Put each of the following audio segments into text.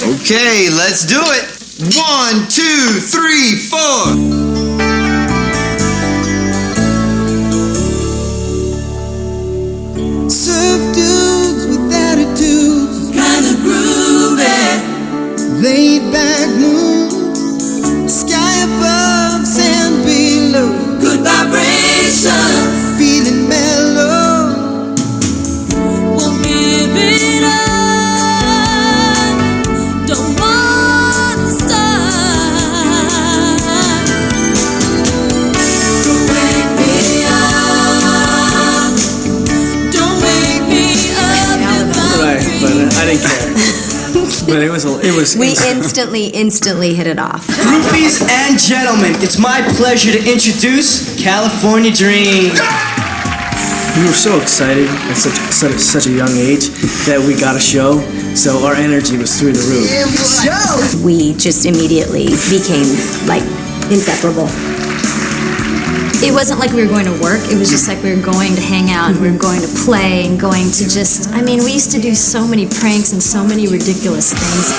Okay, let's do it. 1, 2, 3, 4. Surf dudes with attitudes, kinda groovy. Laid back mood, sky above, sand below. Good vibrations, feeling mellow. Won't give it up. Don't wanna stop. Don't wake me up. Don't wake me up. Right, but I didn't care. But it was. We instantly hit it off. Groupies and gentlemen, it's my pleasure to introduce California Dream. We were so excited at such a young age that we got a show, so our energy was through the roof. We just immediately became like inseparable. It wasn't like we were going to work, it was just like we were going to hang out, and we were going to play, and going to just, I mean, we used to do so many pranks and so many ridiculous things.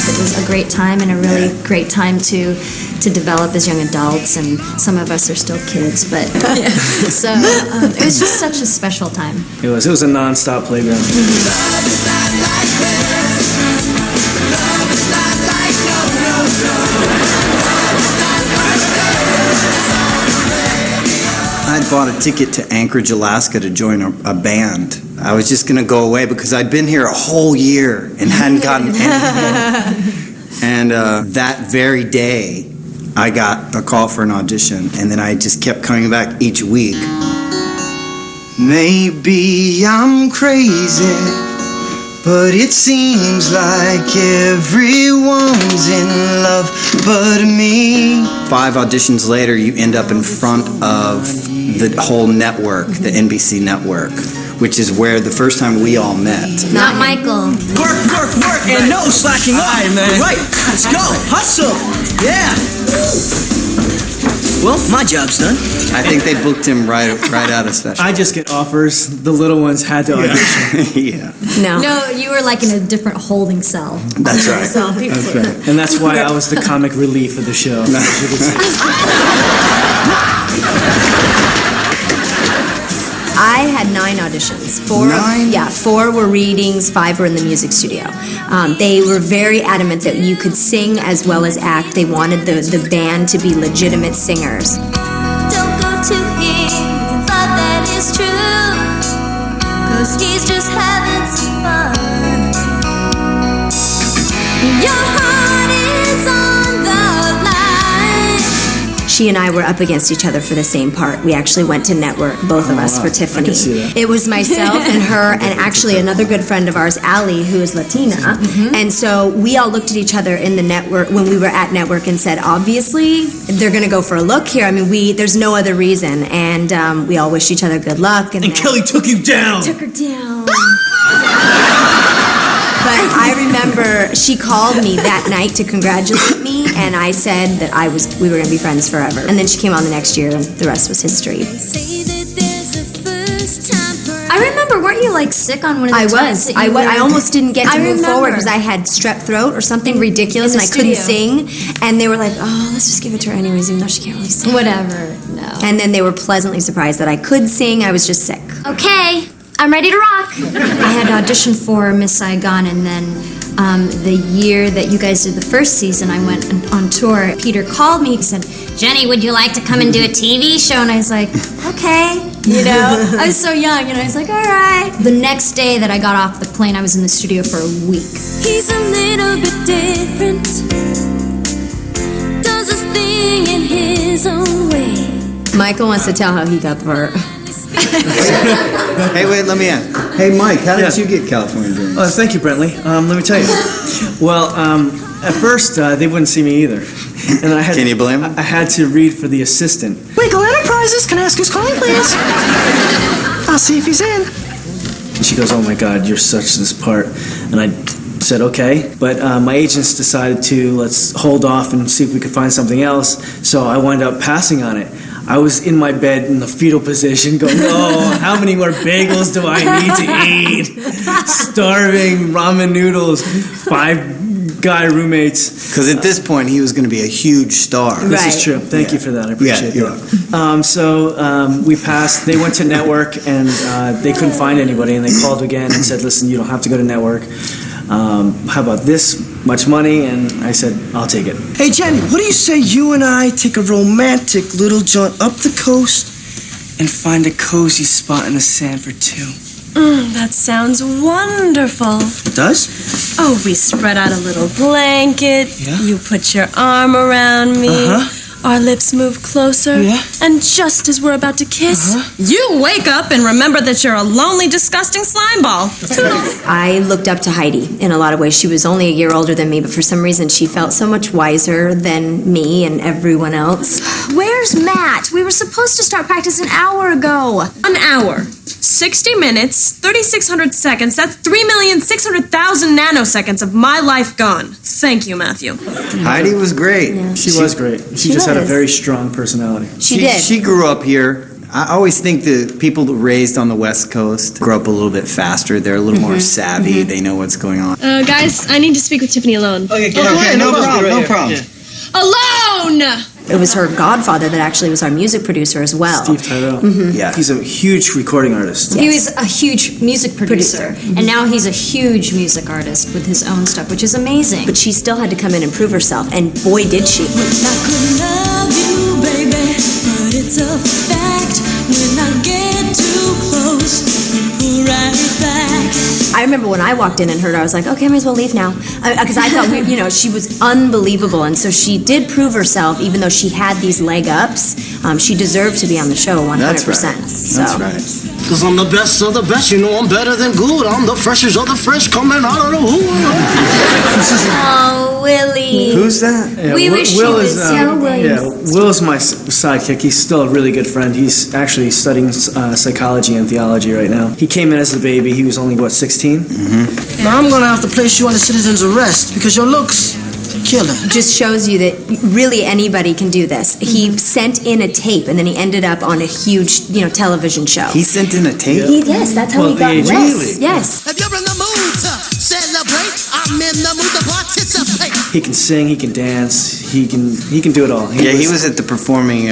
It was a great time, and a really great time to develop as young adults, and some of us are still kids, but so it was just such a special time. It was a non-stop playground. I bought a ticket to Anchorage, Alaska to join a band. I was just going to go away because I'd been here a whole year and hadn't gotten anything. And that very day, I got a call for an audition, and then I just kept coming back each week. Maybe I'm crazy, but it seems like everyone's in love but me. 5 auditions later, you end up in front of the whole network, the NBC network, which is where the first time we all met. Not Michael. Work, and no slacking off. All right, man. Right, let's go. Hustle. Yeah. Well, my job's done. I think they booked him right out of special. I just get offers. The little ones had to audition. Yeah. No, you were like in a different holding cell. That's right. So That's right. And that's why I was the comic relief of the show. I had 9 auditions. 9? Yeah, 4 were readings, 5 were in the music studio. They were very adamant that you could sing as well as act. They wanted the band to be legitimate singers. Don't go to him, thought that is true, 'cause he's just having some fun. Your heart is on the line. She and I were up against each other for the same part. We actually went to network, both of us, for Tiffany. I can see that. It was myself and her, and actually another good friend of ours, Allie, who is Latina. And so we all looked at each other in the network when we were at network and said, obviously, they're going to go for a look here. I mean, there's no other reason. And we all wished each other good luck. And Kelly took you down. Took her down. But I remember she called me that night to congratulate me, and I said that we were going to be friends forever. And then she came on the next year, and the rest was history. Say that there's a first time for I remember, weren't you like sick on one of the times that you I almost didn't get to move forward because I had strep throat or something ridiculous, and I couldn't sing. And they were like, "Oh, let's just give it to her anyways, even though she can't really sing." Whatever. No. And then they were pleasantly surprised that I could sing. I was just sick. Okay, I'm ready to rock. I had auditioned for Miss Saigon, and then the year that you guys did the first season, I went on tour. Peter called me. He said, "Jenny, would you like to come and do a TV show?" And I was like, "Okay." You know, I was so young, I was like, "All right." The next day that I got off the plane, I was in the studio for a week. He's a little bit different, does his thing in his own way. Michael wants to tell how he got the part. Hey, wait, let me ask. Hey, Mike, how did you get California Dreams? Thank you, Brentley. Let me tell you. Well, at first, they wouldn't see me either. And I had, Can you blame them? I had to read for the assistant. Winkle Enterprises, can I ask who's calling, please? I'll see if he's in. And she goes, "Oh my God, you're such this part." And I said, "Okay." But my agents decided let's hold off and see if we could find something else. So I wound up passing on it. I was in my bed in the fetal position going, oh, how many more bagels do I need to eat? Starving, ramen noodles, 5 guy roommates. Because at this point, he was going to be a huge star. This is true. Thank you for that. I appreciate that. So we passed. They went to network, and they couldn't find anybody, and they called again and said, listen, you don't have to go to network. How about this much money? And I said, I'll take it. Hey, Jenny, what do you say you and I take a romantic little jaunt up the coast and find a cozy spot in the sand for 2? That sounds wonderful. It does? Oh, we spread out a little blanket. Yeah. You put your arm around me. Our lips move closer. Yeah. And just as we're about to kiss, you wake up and remember that you're a lonely, disgusting slime ball. Toodles. I looked up to Heidi in a lot of ways. She was only a year older than me, but for some reason she felt so much wiser than me and everyone else. Where's Matt? We were supposed to start practice an hour ago. An hour. 60 minutes, 3,600 seconds. That's 3,600,000 nanoseconds of my life gone. Thank you, Matthew. Heidi was great. Yeah. She was great. She just had a very strong personality. She did. She grew up here. I always think the people that raised on the West Coast grow up a little bit faster. They're a little more savvy. They know what's going on. Guys, I need to speak with Tiffany alone. Okay, no problem. Alone! It was her godfather that actually was our music producer as well. Steve Tyrell. Yeah. He's a huge recording artist. He was a huge music producer, and now he's a huge music artist with his own stuff, which is amazing. But she still had to come in and prove herself, and boy did she. I could love you, baby, but it's a fact. When I get too close, you pull right back. I remember when I walked in and heard her, I was like, okay, I might as well leave now. Because I thought, she was unbelievable. And so she did prove herself, even though she had these leg ups. She deserved to be on the show 100%. That's right. So. That's right. Cause I'm the best of the best, I'm better than good. I'm the freshest of the fresh coming out of the hood. Oh, Willie. Who's that? Yeah, We wish he was Sarah Williams. Will's my sidekick. He's still a really good friend. He's actually studying psychology and theology right now. He came in as a baby. He was only, 16? Now I'm gonna have to place you under citizen's arrest because your looks killer. Just shows you that really anybody can do this. He sent in a tape, and then he ended up on a huge, television show. He sent in a tape? Yes, that's how he got the Wes. Yes. If you're in the mood to celebrate, I'm in the mood to participate. He can sing, he can dance, he can do it all. He was at the Performing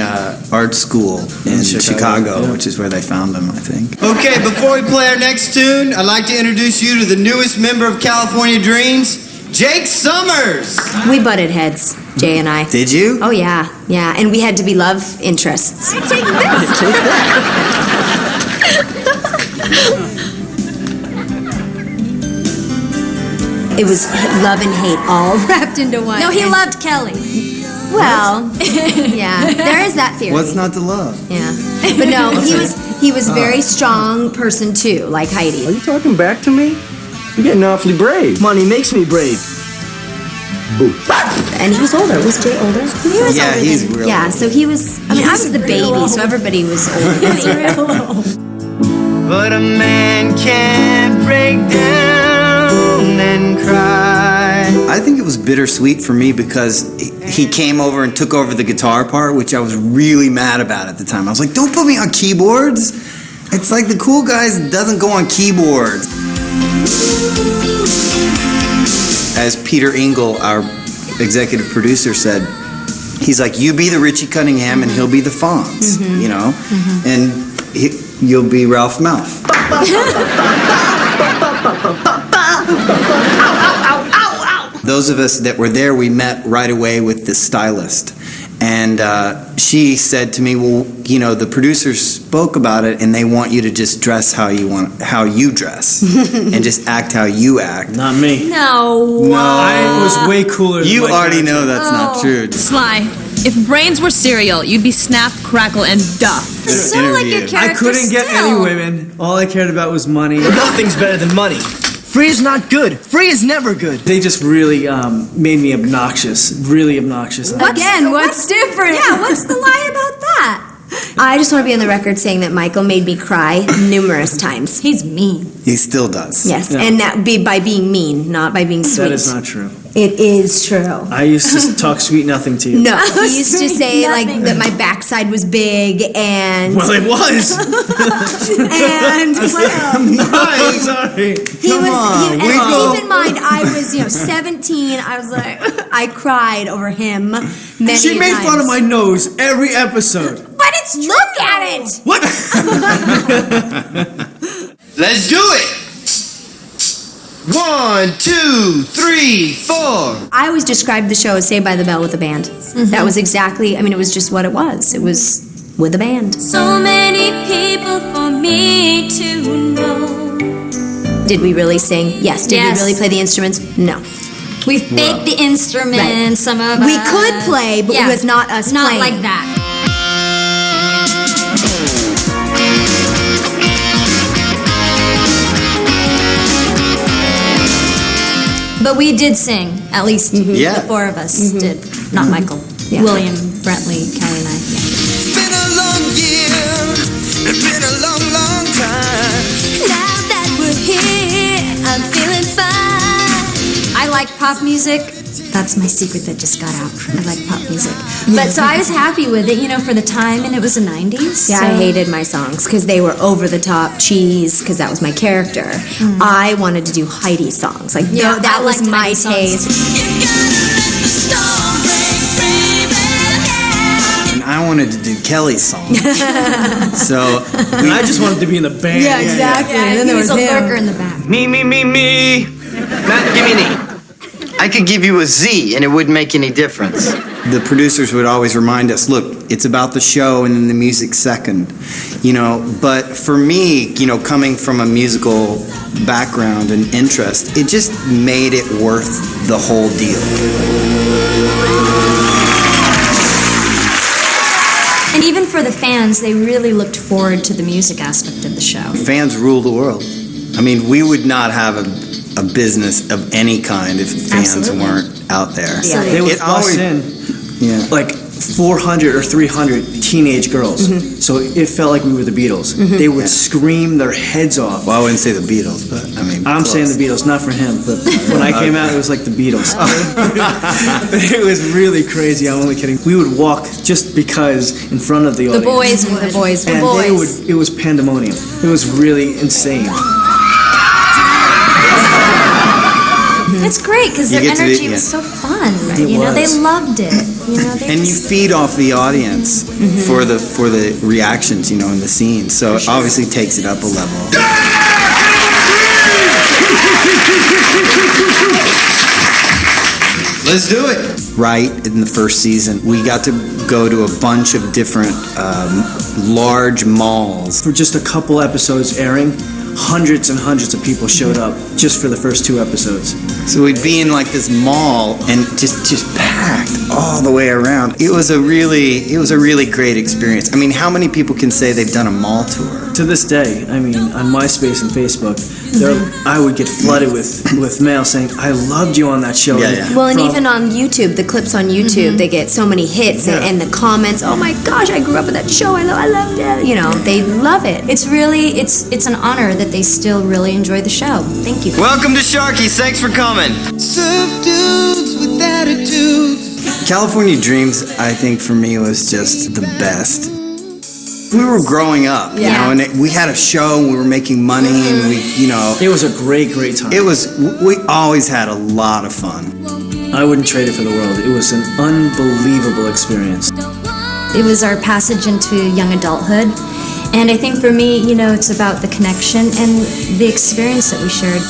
Arts School in Chicago, yeah. which is where they found him, I think. Okay, before we play our next tune, I'd like to introduce you to the newest member of California Dreams, Jake Summers. We butted heads, Jay and I. Did you? Oh, yeah. And we had to be love interests. I take this. It was love and hate all wrapped into one. No, he loved Kelly. Well, yeah, there is that theory. What's not to love? Yeah, but no, he was a very strong person too, like Heidi. Are you talking back to me? You're getting awfully brave. Money makes me brave. And he was older. Was Jay older? He was Yeah, older he's than, real Yeah, old. so he was. I mean, I was the baby, so everybody was older than me. But a man can't break down and cry. I think it was bittersweet for me because he came over and took over the guitar part, which I was really mad about at the time. I was like, don't put me on keyboards. It's like the cool guys doesn't go on keyboards. As Peter Engel, our executive producer, said, he's like, you be the Richie Cunningham and he'll be the Fonz, and you'll be Ralph Mouth. Those of us that were there, we met right away with the stylist. And she said to me, well, the producers spoke about it and they want you to just dress how you dress and just act how you act. Not me. No. I was way cooler than You my already character. know that's not true. Sly, if brains were cereal, you'd be Snap, Crackle, and Duff. So like your character I couldn't get any still. women. All I cared about was money. Nothing's better than money. Free is not good. Free is never good. They just really made me obnoxious. Really obnoxious. Again, what's different? Yeah, what's the lie about that? I just want to be on the record saying that Michael made me cry numerous times. He's mean. He still does. Yes, Yeah. and that be by being mean, not by being sweet. That is not true. It is true. I used to talk sweet nothing to you. No, he used to say like Nothing. that my backside was big and Well, it was. and what else? I'm sorry. He was, on, and wiggle. keep in mind, I was 17. I was like, I cried over him many She made times. fun of my nose every episode. But it's look at it. What? Let's do it. 1, 2, 3, 4. I always described the show as Saved by the Bell with a band. That was exactly. I mean, it was just what it was. It was with a band. So many people for me to know. Did we really sing? Yes. Did Yes. we really play the instruments? No. We faked the instruments. Right. Some of We us. could play, but it was not us Not playing. like that. But we did sing, at least Yeah. the four of us did. Not Michael. Yeah. William, Brentley, Kelly, and I. Yeah. It's been a long year. It's been a long, long time. Now that we're here, I'm feeling fine. I like pop music. That's my secret that just got out. I like pop music. But so I was happy with it, for the time, and it was the 90s. Yeah, so. I hated my songs because they were over the top cheese because that was my character. I wanted to do Heidi songs. Like, Yeah, no, that I was liked my Heidi songs. taste. You gotta let the storm break, baby. And I wanted to do Kelly's song. So And I just wanted to be in the band. exactly. Yeah, And then he there was was a him. lurker in the back. Me. Matt, give me an E. I could give you a Z and it wouldn't make any difference. the producers would always remind us, look, it's about the show and then the music second. But for me, coming from a musical background and interest, it just made it worth the whole deal. And even for the fans, they really looked forward to the music aspect of the show. Fans rule the world. I mean, we would not have a business of any kind if fans Absolutely. weren't out there. Yeah. They would It bust always- in Yeah. like 400 or 300 teenage girls. So it felt like we were the Beatles. They would scream their heads off. Well, I wouldn't say the Beatles, but I mean. I'm close. saying the Beatles, not for him, but when I came out, it was like the Beatles. It was really crazy. I'm only kidding. We would walk just because in front of the The audience. boys would. The boys And they would. It was pandemonium. It was really insane. It's great because You their get to energy do- was yeah. so fun. It They was. loved it. They And you just, feed off the audience for the reactions, in the scene. So it obviously takes it up a level. Let's do it. Right in the first season, we got to go to a bunch of different large malls. For just a couple episodes airing, hundreds and hundreds of people showed up just for the first 2 episodes. So we'd be in like this mall and just packed all the way around. It was a really great experience. I mean, how many people can say they've done a mall tour? To this day, I mean, on MySpace and Facebook, I would get flooded with mail saying, "I loved you on that show." Yeah, yeah. Well, and even on YouTube, the clips on YouTube, they get so many hits, and the comments, oh my gosh, I grew up with that show, I loved it. They love it. it's really, it's an honor that they still really enjoy the show. Thank you. Welcome to Sharky's. Thanks for coming. Surf dudes with attitude. California Dreams, I think for me was just the best. We were growing up, and we had a show, and we were making money, and It was a great time. we always had a lot of fun. I wouldn't trade it for the world. It was an unbelievable experience. It was our passage into young adulthood. And I think for me, it's about the connection and the experience that we shared.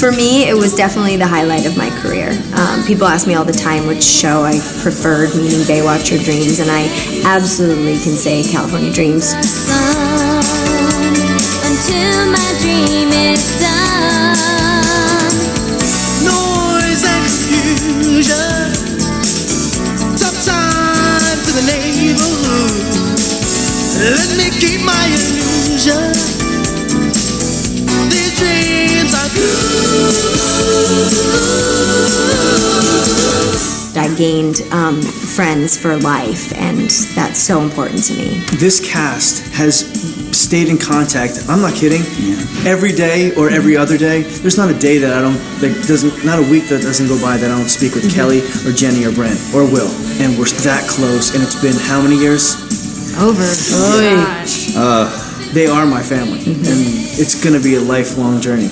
For me, it was definitely the highlight of my career. People ask me all the time which show I preferred, meaning Baywatch or Dreams, and I absolutely can say California Dreams. Sun, until my dream is done. Noise and confusion. Tough time to the neighborhood. Let me keep my illusion. These dreams are good. I gained friends for life, and that's so important to me. This cast has stayed in contact. I'm not kidding. Every day or every other day, there's not a day that I don't, not a week that doesn't go by that I don't speak with Kelly or Jenny or Brent or Will. And we're that close, and it's been how many years? Over. They are my family, and it's gonna be a lifelong journey.